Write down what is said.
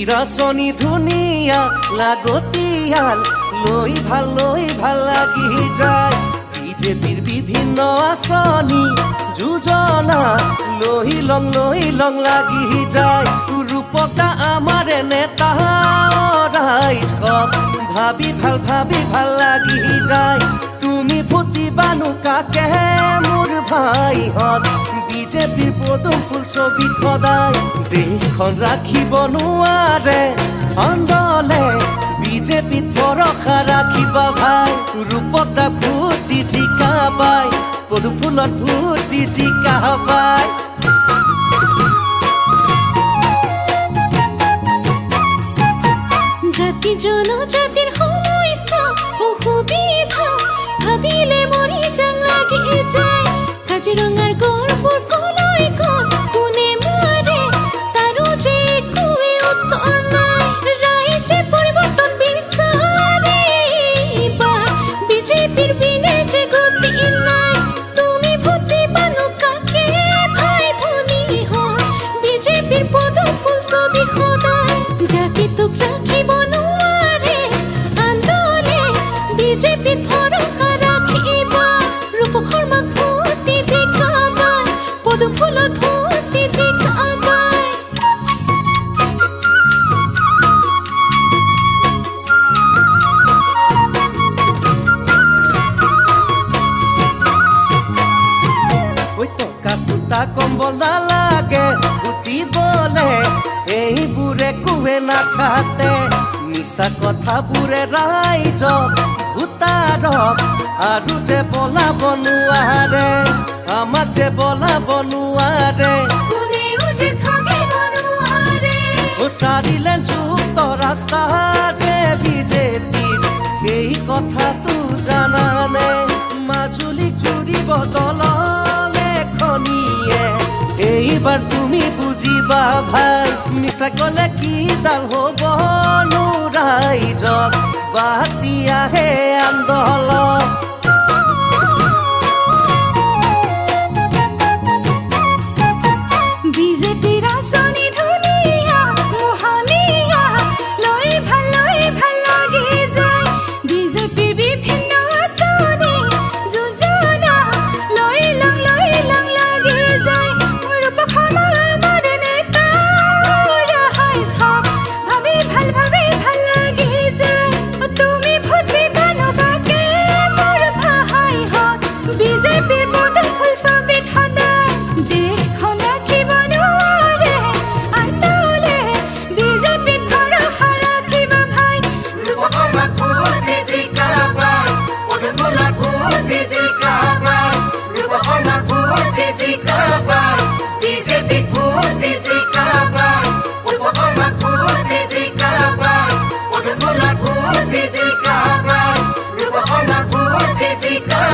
বিৰাচনী ধুনীয়া লাগতিয়াল লৈ ভাল লাগি যায় বিজেপিৰ বিভিন্ন আঁচনি যোজনা লৈ লং লাগি যায় ৰূপতা আমাৰ নেতা ৰাইজ ভাবি ভাল লাগি যায় তুমি ভোটিবানো কাকে মোৰ ভাইহঁত বিজেপিৰ পদুম ফুল ছবিত সদায় দেশখন ৰাখিব নোৱাৰে অন্দলে বিজেপিত ভৰসা ৰাখিবা ভাই ৰূপতা ভোটি জিকাবাই পদুম ফুলত ভোটি জিকাবাই জাতি জনজাতিৰ সমস্যা অসুবিধা ভাবিলে মৰি যাং লাগি যায় কাজিৰঙাৰ গড়বোৰ কলৈ গ'ল কোনে মাৰে তাৰো যে একোৱে উত্তৰ নাই ৰাইজে পৰিৱৰ্তন বিচাৰে এইবাৰ বিজেপিৰ বিনে যে গতি নাই তুমি ভোটিবানো কাকে ভাই ভনীহঁত বিজেপিৰ পদুম ফুল ছবি সদায় জাতিটোক ৰাখিব নোৱাৰে আন্দোলে বিজেপিত ভৰসা ৰাখিবা ৰূপক শৰ্মাক ভোটি জিকাবাই পদুম ফুলত ভোটি জিকাবাই টকা সূতা কম্বল নালাগে উঠিবলে এইবোৰে কোৱে নাখাতে মিছা কথাবোৰে ৰাইজক ভোটাৰক আৰু যে বলাব নোৱাৰে আমাক যে বলাব নোৱাৰে চাৰিলেন যুক্ত ৰাস্তা যে বিজেপিৰ সেই কথাটো জানানে মাজুলীক জুৰিব দলং এখনিয়ে এইবাৰ তুমি বুজিবা ভাই মিছা কলে কি ডাল হ'ব ৰাইজক বাতিয়াহে আন্দোলন বিজেপিৰ আঁচনি ধুনীয়া মোহনীয়া লৈ ভাল লাগি যায় বিজেপিৰ বিভিন্ন আঁচনি যোজনা লৈ লং লাগি যায় ৰূপক শৰ্মাৰ আমাৰ নেতা ৰাইজ ভাবি ভাল লাগি যায় তুমি ভোটিবানো কাকে মোৰ ভাইহঁত বিজেপিৰ পদুম ফুল ছবিত সদায় দেশখন ৰাখিব নোৱাৰে আন্দোলে বিজেপিত ভৰসা ৰাখিবা ভাই ৰূপক শৰ্মাক ভোটি জিকাবাই পদুম ফুলত ভোটি জিকাবাই ৰূপক শৰ্মাক ভোটি জিকাবাই বিজেপিত ভোটি জিকাবাই ৰূপক শৰ্মাক ভোটি জিকাবাই পদুম ফুলত ভোটি জিকাবাই ৰূপক শৰ্মাক ভোটি জিকাবাই